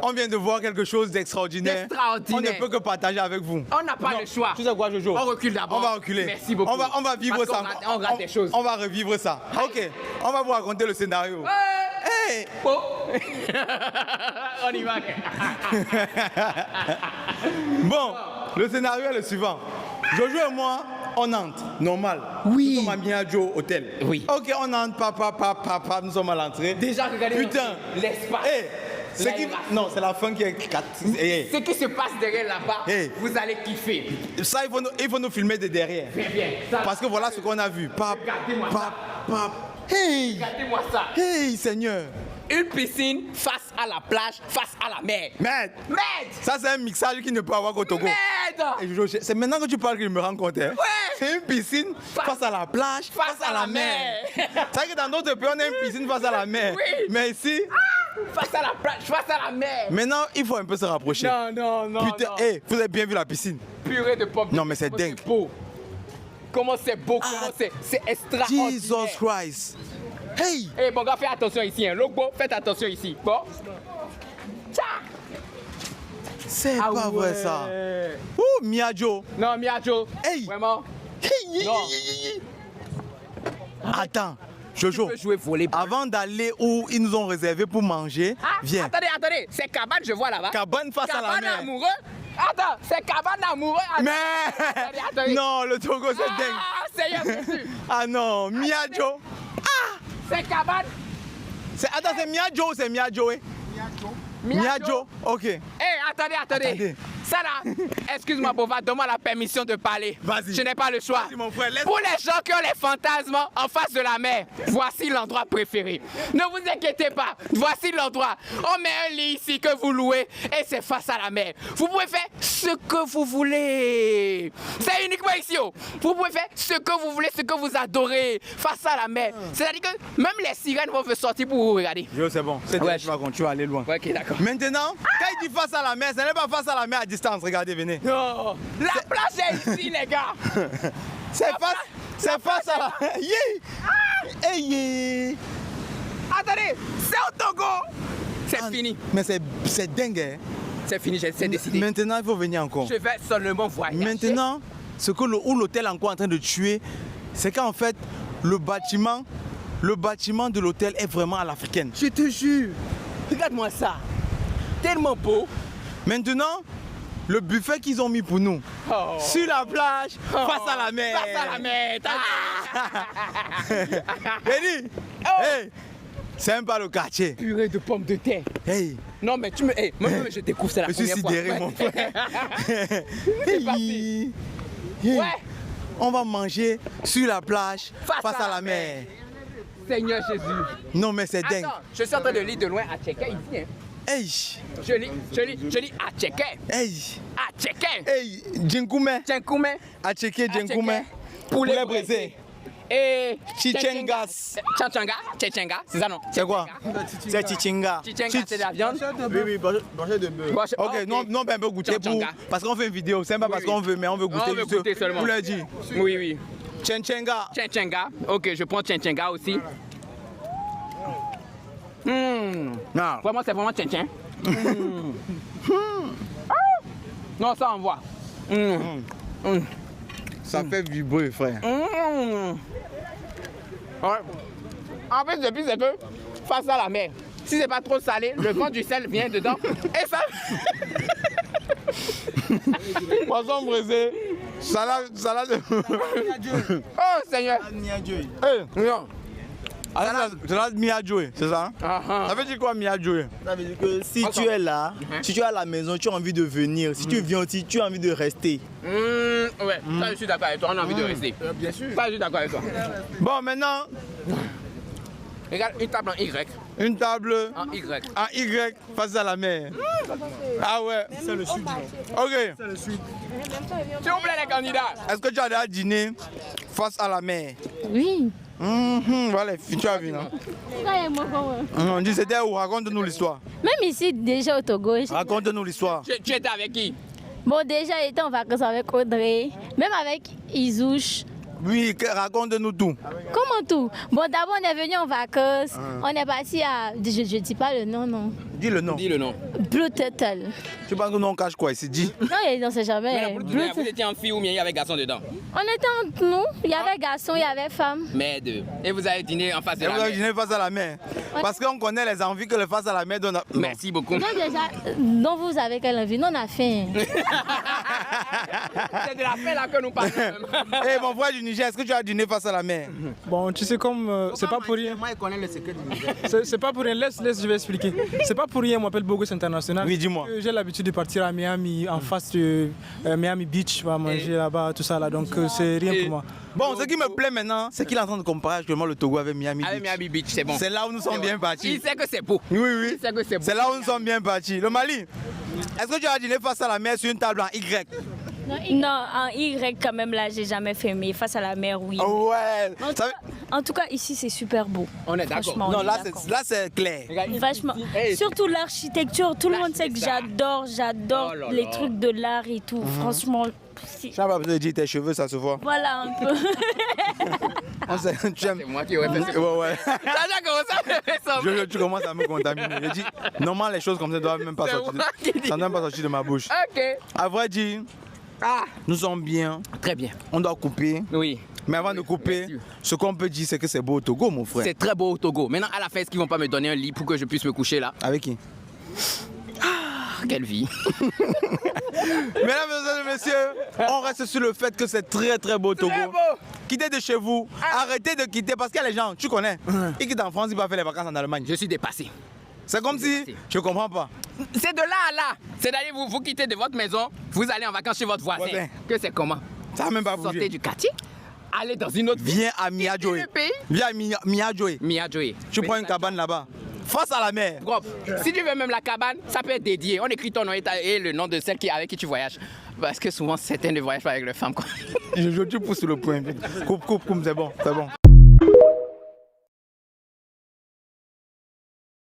on vient de voir quelque chose d'extraordinaire. On ne peut que partager avec vous. On n'a pas le choix. Tu sais quoi, Jojo? On recule d'abord. On va reculer. Merci beaucoup. On va vivre ça. On rate des choses. On va revivre ça. Ok, on va vous raconter le scénario. Hey! Oh. On y va. Bon, le scénario est le suivant. Jojo et moi, on entre, normal. Oui. Nous sommes à Miadjo Hôtel. Oui. Ok, on entre, papa, nous sommes à l'entrée. Déjà, regardez. Putain. L'espace. Hey, non, c'est la fin qui est 4. Hey. Ce qui se passe derrière là-bas, vous allez kiffer. Ça, il faut nous filmer de derrière. Très bien. Ça, parce que voilà ce qu'on a vu. Regardez-moi ça. Hey. Regardez-moi ça. Hey, Seigneur. Une piscine face à la plage, face à la mer. Merde. Ça, c'est un mixage qui ne peut avoir qu'au Togo. Merde. C'est maintenant que tu parles que je me rends compte. Hein? Ouais. C'est une piscine face à la plage, face à la mer. C'est vrai que dans d'autres pays, on a une piscine face à la mer. Oui. Mais ici... face à la plage, face à la mer. Maintenant, il faut un peu se rapprocher. Non. Putain, non. Hey, vous avez bien vu la piscine. Purée de pommes. Non, mais c'est dingue. C'est beau. Comment c'est beau, comment c'est extraordinaire. Jesus Christ. Hey. Eh bon gars, fais attention ici, hein. Logo, faites attention ici. Bon. Tcha. C'est pas vrai ça. Ouh, Miadjo. Non, Miadjo. Hey. Vraiment. Hey. Non. Attends, Jojo. Tu peux jouer volleyball. Avant d'aller où ils nous ont réservé pour manger, viens. Attendez. C'est cabane, je vois là-bas. Cabane face à la mer. Cabane amoureux. Attends, c'est cabane amoureux. Mais non, le Togo c'est dingue. Ah, Seigneur Jésus. Ah non, Miadjo. C'est cabane. Attends, c'est Miadjo ou c'est Miadjo? Miadjo. Ok. Attendez. Ça là, excuse-moi, Bova, donne-moi la permission de parler. Vas-y. Je n'ai pas le choix. Vas-y, mon frère, laisse. Pour les gens qui ont les fantasmes en face de la mer, voici l'endroit préféré. Ne vous inquiétez pas, voici l'endroit. On met un lit ici que vous louez et c'est face à la mer. Vous pouvez faire ce que vous voulez. C'est uniquement ici. Vous pouvez faire ce que vous voulez, ce que vous adorez face à la mer. C'est-à-dire que même les sirènes vont vous sortir pour vous regarder. Yo, c'est bon. C'est Ouais. tu vas aller loin. Ouais, ok, d'accord. Maintenant, quand il dit face à la mer, ce n'est pas face à la mer à distance. Regardez, venez. Non, la plage est ici, les gars. C'est face à la... Yeah. Hey. Attendez, c'est au Togo. C'est fini. Mais c'est dingue. Hein? C'est fini, j'ai décidé. Maintenant, il faut venir encore. Je vais seulement voyager. Maintenant, où l'hôtel est encore en train de tuer, c'est qu'en fait, le bâtiment de l'hôtel est vraiment à l'africaine. Je te jure. Regarde-moi ça. Tellement beau. Maintenant, le buffet qu'ils ont mis pour nous, sur la plage, face à la mer. Face à la mer. Eddie, hey, c'est même pas le quartier. Purée de pommes de terre. Hey. Non, mais tu me. Hey, moi, je découvre ça la Je suis première fois. sidéré, mon frère. C'est parti. Hey. Ouais. On va manger sur la plage, face à la mer. Seigneur Jésus. Non, mais c'est dingue. Attends, je suis en train de lire de loin à checker ici. Hein. Hey. Je lis à checker. Hey. À checker. Hey, Djinkoume. Tchenkoumé. À checker Djinkoume. Poulet braisé. Et Chichengas. Tchenga, c'est ça non? C'est quoi? C'est chichenga. Chichenga, c'est de la viande. Oui, brochette de bœuf. Ok, non, ben on peut goûter pour... Parce qu'on fait une vidéo, c'est pas parce qu'on veut, mais on veut goûter. On veut goûter seulement. Vous l'avez dit. Oui. Chenchenga. Tchenga. Ok, je prends tchenga aussi. Non. Vraiment, c'est vraiment tchenchen. Non, ça envoie. Ça fait vibrer, frère. Ouais. En fait, depuis, c'est que face à la mer, si c'est pas trop salé, le vent du sel vient dedans. Et ça. Poisson braisé. Salade. Oh Seigneur. Non. Salade Miadjoé, c'est ça? Ça veut dire quoi Miadjoé? Ça veut dire que si tu es là, si tu es à la maison, tu as envie de venir. Si tu viens aussi, tu as envie de rester. Ouais, ça je suis d'accord avec toi, on a envie de rester. Bien sûr. Ça je suis d'accord avec toi. Bon, maintenant, Regarde, une table en Y. une table En Y. en Y face à la mer. Ah ouais. C'est le sud. Ok. C'est le sud. S'il vous plaît les candidats. Est-ce que tu as déjà dîné face à la mer? Oui. Voilà, tu as vu, non? Ça y est, moi, comment? On dit c'était où? Raconte-nous l'histoire. Même ici, déjà au Togo. Raconte-nous l'histoire. Tu étais avec qui? Bon, déjà, j'étais en vacances avec Audrey, même avec Isouche, Oui, raconte-nous tout. Comment tout? Bon, d'abord, on est venu en vacances. On est parti à. Je dis pas le nom, non. Dis le nom. Dis le nom. Blue Turtle. Tu penses que nous on cache quoi ici? Dis. Non, on sait jamais. Vous Blue Turtle. étiez en fille ou bien il y avait garçon dedans? On était entre nous. Il y avait garçons, il y avait femmes. Mais deux. Et vous avez dîné en face de Et la vous avez mer. dîné face à la mer. Parce qu'on connaît les envies que le face à la mer donne. Non. Merci beaucoup. Non, déjà, non, vous avez quelle envie? Non, on a faim. C'est de la paix là que nous parlons. Eh mon frère du Niger, est-ce que tu as dîné face à la mer? Bon, tu sais, comme c'est pas pour rien. Moi, il connaît le secret du Niger. C'est pas pour rien. Laisse, je vais expliquer. C'est pas pour rien, on m'appelle Bogos International. Oui, dis-moi. J'ai l'habitude de partir à Miami, en face de Miami Beach, je vais manger là-bas, tout ça là. Donc, c'est rien pour moi. Bon, ce qui me plaît maintenant, c'est qu'il est en train de comparer actuellement le Togo avec Miami Avec Beach. Miami Beach, c'est bon. C'est là où nous sommes bien Il partis. sait que c'est beau. Oui, oui. Il sait que c'est beau. C'est là où nous sommes bien partis. Le Mali, est-ce que tu as dîné face à la mer sur une table en Y? Non, en Y quand même là, j'ai jamais fait, mais face à la mer, oui. Ouais. Ça veut- En tout cas, ici c'est super beau. On est d'accord. Franchement, Non, on est là d'accord. c'est clair. Vachement. Hey. Surtout l'architecture, tout le monde sait que j'adore Oh là les là. trucs de l'art et tout. Franchement, Tu n'as pas besoin de dire tes cheveux, ça se voit. voilà un peu. On sait, tu aimes. C'est moi qui aurais fait ça. Ouais, ouais. T'as déjà commencé à me faire ça. Tu commences à me contaminer. Je dis, normalement, les choses comme ça ne doivent même pas C'est sortir. moi qui dis. Ça ne doit même pas sortir de ma bouche. Ok. À vrai dire, Ah, nous sommes bien. très bien. On doit couper. Oui. Mais avant de couper, Bien sûr. ce qu'on peut dire, c'est que c'est beau au Togo, mon frère. C'est très beau au Togo. Maintenant, à la fin, est-ce qu'ils vont pas me donner un lit pour que je puisse me coucher là? Avec qui? Ah, quelle vie. Mesdames et messieurs, on reste sur le fait que c'est très très beau au Togo. Très beau. Quittez de chez vous, arrêtez de quitter parce qu'il y a les gens, tu connais, ils quittent en France, ils vont faire les vacances en Allemagne. Je suis dépassé. C'est comme si, je comprends pas. C'est de là à là. C'est-à-dire, vous quittez de votre maison, vous allez en vacances chez votre voisin. Voisin. Que c'est comment? Ça n'a même pas Sortez bougé. du quartier, allez dans une autre ville. Viens à Miadjoé. Le pays. Viens à Miadjoé. Miadjoé. Tu prends une cabane là-bas, face à la mer. Gros, si tu veux même la cabane, ça peut être dédié. On écrit ton nom et le nom de celle avec qui tu voyages. Parce que souvent, certains ne voyagent pas avec leurs femmes. Quoi. Tu pousses sur le point. Coupe, c'est bon, c'est bon.